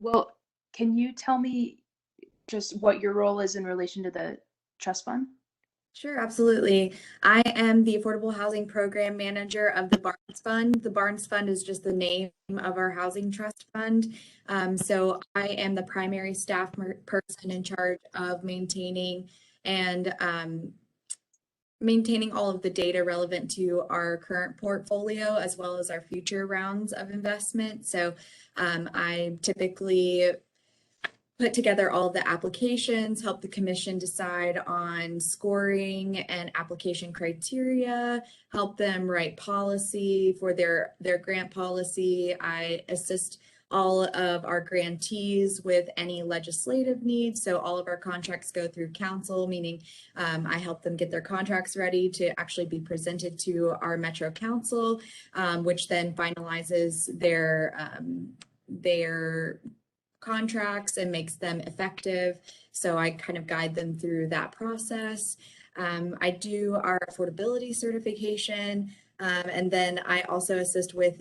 Well, can you tell me just what your role is in relation to the trust fund? Sure, absolutely. I am the Affordable Housing Program Manager of the Barnes Fund. The Barnes Fund is just the name of our housing trust fund. So I am the primary staff person in charge of and maintaining all of the data relevant to our current portfolio as well as our future rounds of investment. So I typically put together all of the applications, help the commission decide on scoring and application criteria, help them write policy for their grant policy. I assist all of our grantees with any legislative needs. So all of our contracts go through council, meaning I help them get their contracts ready to actually be presented to our Metro Council, which then finalizes their contracts and makes them effective. So I kind of guide them through that process. I do our affordability certification, and then I also assist with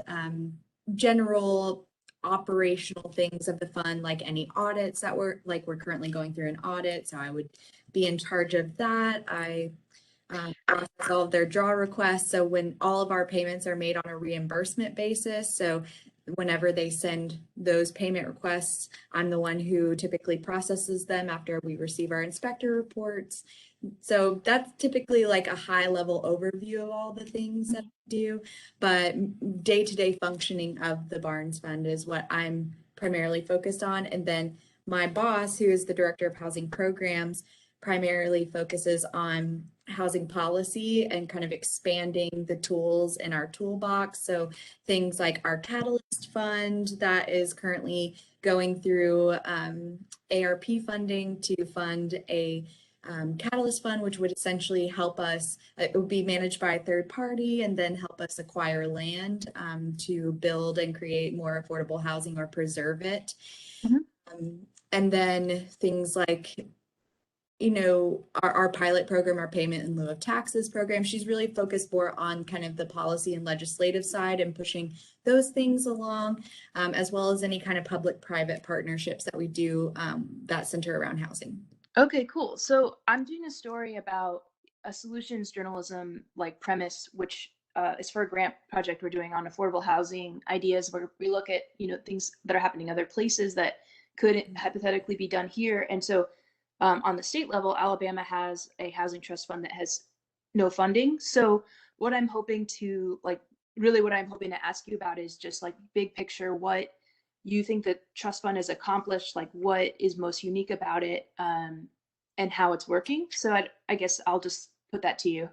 general operational things of the fund, like any audits that we're currently going through an audit. So I would be in charge of that. I process all of their draw requests. So when all of our payments are made on a reimbursement basis, so whenever they send those payment requests, I'm the one who typically processes them after we receive our inspector reports. So that's typically like a high level overview of all the things that I do, but day-to-day functioning of the Barnes Fund is what I'm primarily focused on. And then my boss, who is the director of housing programs, primarily focuses on housing policy and kind of expanding the tools in our toolbox. So things like our Catalyst Fund that is currently going through ARP funding to fund a Catalyst Fund, which would essentially help us, it would be managed by a third party and then help us acquire land to build and create more affordable housing or preserve it. And then things like our pilot program, our payment in lieu of taxes program, she's really focused more on kind of the policy and legislative side and pushing those things along, as well as any kind of public-private partnerships that we do that center around housing. Okay, cool. So I'm doing a story about a solutions journalism like premise, which is for a grant project we're doing on affordable housing ideas, where we look at things that are happening other places that could hypothetically be done here. And so on the state level, Alabama has a housing trust fund that has no funding. So what I'm hoping to ask you about is just like big picture, what you think the trust fund has accomplished, like what is most unique about it, and how it's working. So I guess I'll just put that to you.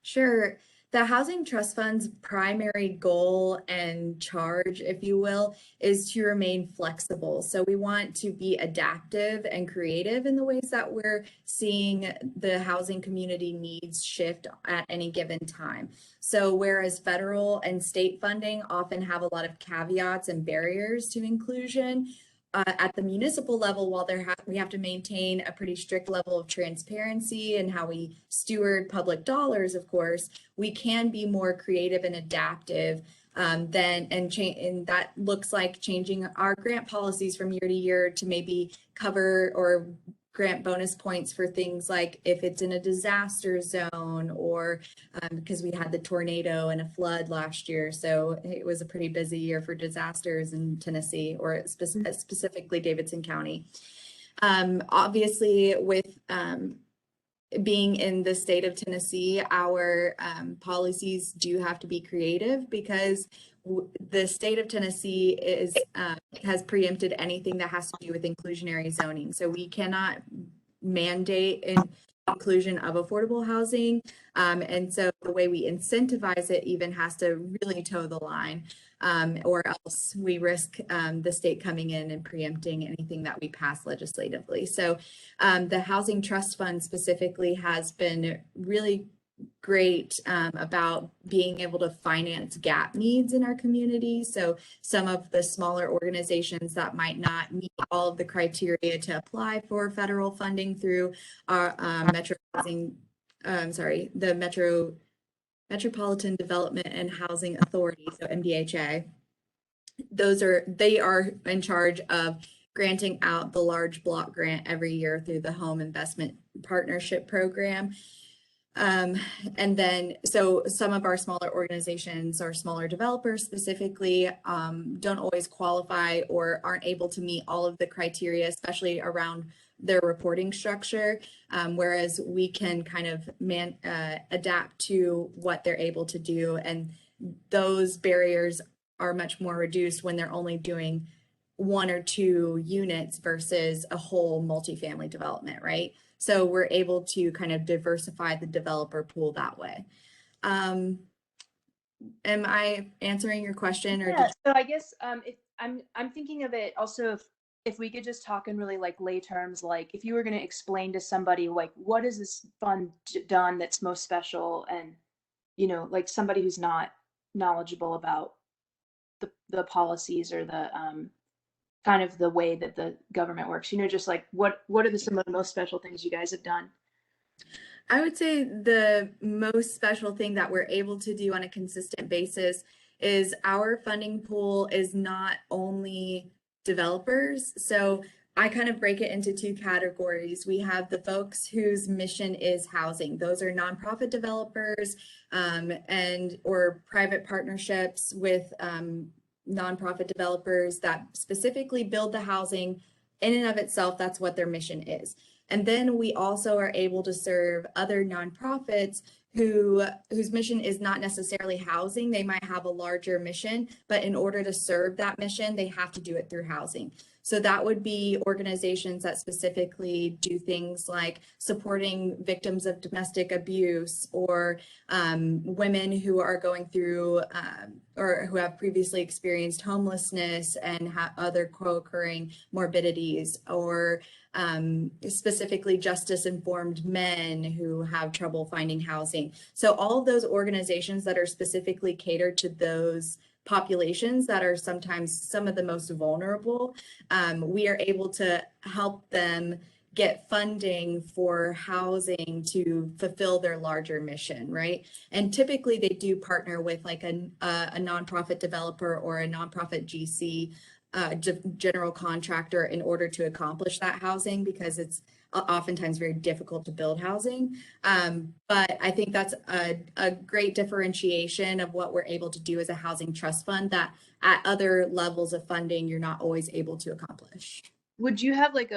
Sure. The Housing Trust Fund's primary goal and charge, if you will, is to remain flexible. So we want to be adaptive and creative in the ways that we're seeing the housing community needs shift at any given time. So whereas federal and state funding often have a lot of caveats and barriers to inclusion, at the municipal level, while we have to maintain a pretty strict level of transparency and how we steward public dollars, of course, we can be more creative and adaptive and that looks like changing our grant policies from year to year to maybe cover or grant bonus points for things like if it's in a disaster zone or because we had the tornado and a flood last year. So it was a pretty busy year for disasters in Tennessee, or specifically Davidson County. Obviously, with being in the state of Tennessee, our policies do have to be creative because the state of Tennessee has preempted anything that has to do with inclusionary zoning. So we cannot mandate inclusion of affordable housing. And so the way we incentivize it even has to really toe the line, or else we risk the state coming in and preempting anything that we pass legislatively. So the Housing Trust Fund specifically has been really great about being able to finance gap needs in our community. So some of the smaller organizations that might not meet all of the criteria to apply for federal funding through our Metropolitan Development and Housing Authority, so MDHA. they are in charge of granting out the large block grant every year through the Home Investment Partnership Program. And then, so some of our smaller organizations or smaller developers specifically don't always qualify or aren't able to meet all of the criteria, especially around their reporting structure, whereas we can kind of adapt to what they're able to do. And those barriers are much more reduced when they're only doing 1 or 2 units versus a whole multifamily development, right? So we're able to kind of diversify the developer pool that way. Am I answering your question, or Yeah, so I guess if I'm thinking of it also, if we could just talk in really like lay terms, like if you were going to explain to somebody like what is this fund done that's most special, and like somebody who's not knowledgeable about the policies or the kind of the way that the government works, just like what are some of the most special things you guys have done? I would say the most special thing that we're able to do on a consistent basis is our funding pool is not only developers. So I kind of break it into 2 categories. We have the folks whose mission is housing. Those are nonprofit developers and or private partnerships with nonprofit developers that specifically build the housing. In and of itself, that's what their mission is. And then we also are able to serve other nonprofits whose mission is not necessarily housing. They might have a larger mission, but in order to serve that mission, they have to do it through housing. So that would be organizations that specifically do things like supporting victims of domestic abuse, or women who are going through or who have previously experienced homelessness and have other co-occurring morbidities, or specifically justice-informed men who have trouble finding housing. So all of those organizations that are specifically catered to those populations that are sometimes some of the most vulnerable, we are able to help them get funding for housing to fulfill their larger mission, right? And typically they do partner with like a nonprofit developer or a nonprofit GC, general contractor, in order to accomplish that housing, because it's oftentimes very difficult to build housing. But I think that's a great differentiation of what we're able to do as a housing trust fund that at other levels of funding, you're not always able to accomplish. Would you have like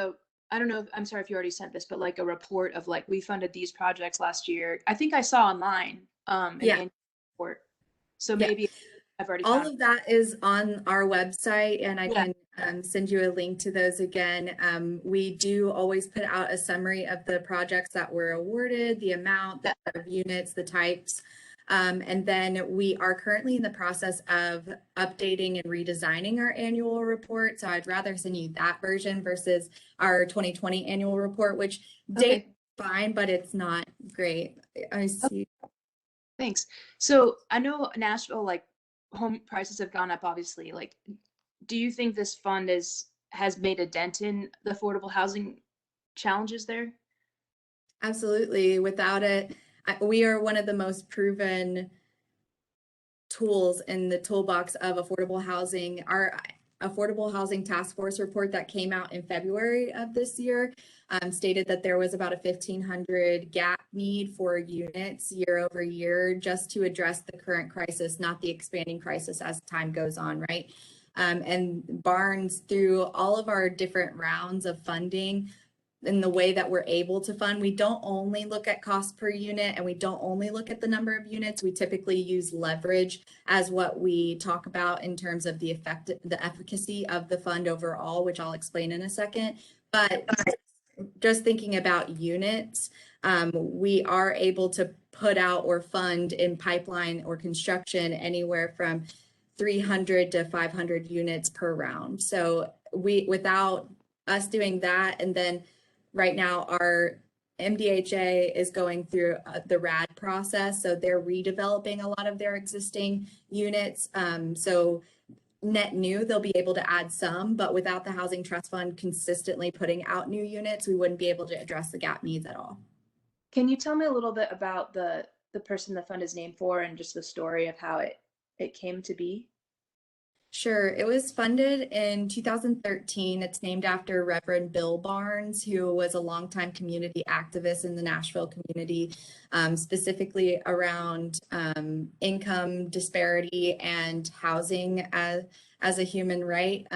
I don't know, I'm sorry if you already sent this, but like a report of like, we funded these projects last year? I think I saw online an Yeah. annual report. So Yeah. maybe I've already All found of that is on our website, and I Yeah. can send you a link to those again. We do always put out a summary of the projects that were awarded, the amount, the units, the types. And then we are currently in the process of updating and redesigning our annual report. So I'd rather send you that version versus our 2020 annual report, which dates fine, but it's not great. I see. Thanks. So I know Nashville, like home prices have gone up, obviously. Like, do you think this fund has made a dent in the affordable housing challenges there? Absolutely. Without it, we are one of the most proven tools in the toolbox of affordable housing. Our Affordable Housing Task Force report that came out in February of this year stated that there was about a 1,500 gap need for units year over year, just to address the current crisis, not the expanding crisis as time goes on, right? And Barnes, through all of our different rounds of funding, in the way that we're able to fund, we don't only look at cost per unit, and we don't only look at the number of units. We typically use leverage as what we talk about in terms of the efficacy of the fund overall, which I'll explain in a second. But just thinking about units, we are able to put out or fund in pipeline or construction anywhere from 300 to 500 units per round. So without us doing that, and then right now, our MDHA is going through the RAD process, so they're redeveloping a lot of their existing units. So net new, they'll be able to add some, but without the Housing Trust Fund consistently putting out new units, we wouldn't be able to address the gap needs at all. Can you tell me a little bit about the person the fund is named for, and just the story of how it came to be? Sure. It was funded in 2013. It's named after Reverend Bill Barnes, who was a longtime community activist in the Nashville community, specifically around income disparity and housing as a human right.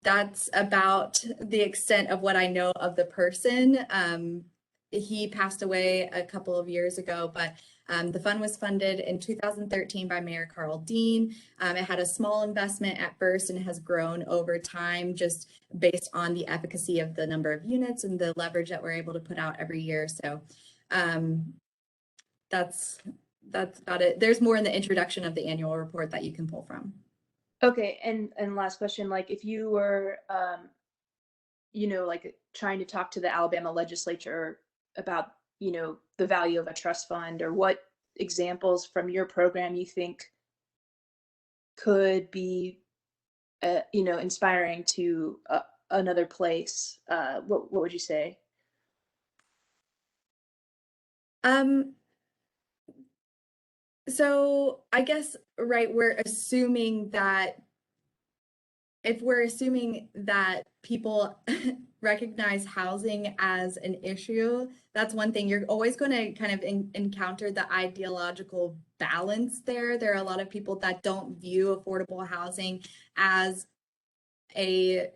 That's about the extent of what I know of the person. He passed away a couple of years ago, but the fund was funded in 2013 by Mayor Carl Dean. It had a small investment at first and has grown over time just based on the efficacy of the number of units and the leverage that we're able to put out every year. So that's about it. There's more in the introduction of the annual report that you can pull from. Okay, and last question, like if you were, like trying to talk to the Alabama legislature about, the value of a trust fund, or what examples from your program you think could be, inspiring to another place, what would you say? Um, so I guess, right, we're assuming that if we're assuming that people recognize housing as an issue, that's one thing. You're always going to kind of encounter the ideological balance there. There are a lot of people that don't view affordable housing as a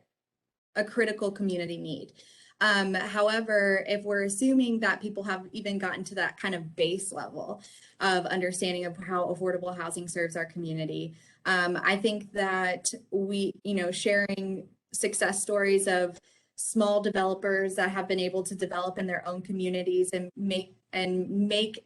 critical community need. However, if we're assuming that people have even gotten to that kind of base level of understanding of how affordable housing serves our community, I think that we, sharing success stories of small developers that have been able to develop in their own communities and make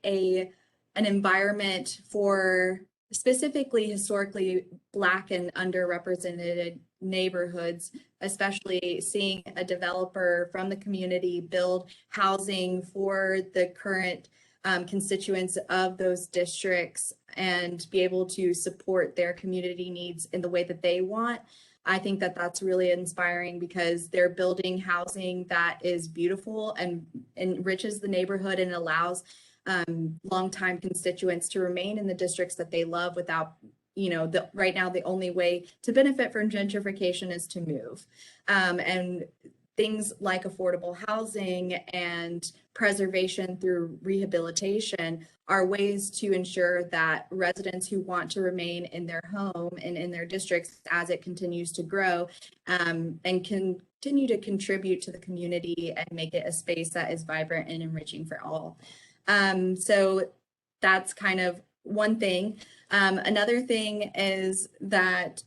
an environment for specifically historically Black and underrepresented neighborhoods, especially seeing a developer from the community build housing for the current constituents of those districts and be able to support their community needs in the way that they want. I think that that's really inspiring because they're building housing that is beautiful and enriches the neighborhood and allows longtime constituents to remain in the districts that they love without, right now the only way to benefit from gentrification is to move. And things like affordable housing and preservation through rehabilitation are ways to ensure that residents who want to remain in their home and in their districts as it continues to grow and continue to contribute to the community and make it a space that is vibrant and enriching for all. So that's kind of one thing. Another thing is that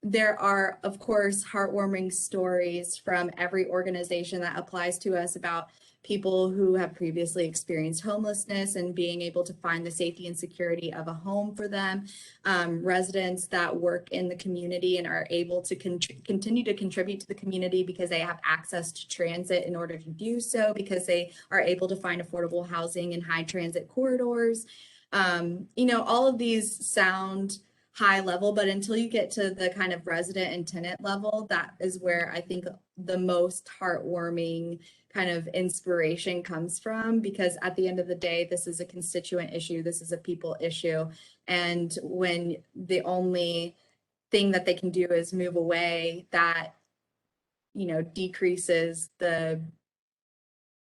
there are, of course, heartwarming stories from every organization that applies to us about people who have previously experienced homelessness and being able to find the safety and security of a home for them, residents that work in the community and are able to continue to contribute to the community because they have access to transit in order to do so, because they are able to find affordable housing in high transit corridors. All of these sound high level, but until you get to the kind of resident and tenant level, that is where I think the most heartwarming kind of inspiration comes from, because at the end of the day, this is a constituent issue, this is a people issue, and when the only thing that they can do is move away, that decreases the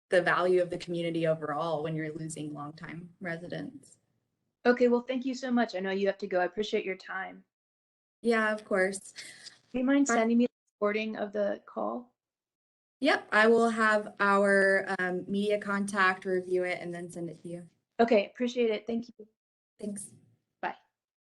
value of the community overall when you're losing longtime residents. Okay, well, thank you so much. I know you have to go. I appreciate your time. Yeah, of course. Do you mind sending me the recording of the call? Yep, I will have our media contact review it and then send it to you. Okay, appreciate it. Thank you. Thanks.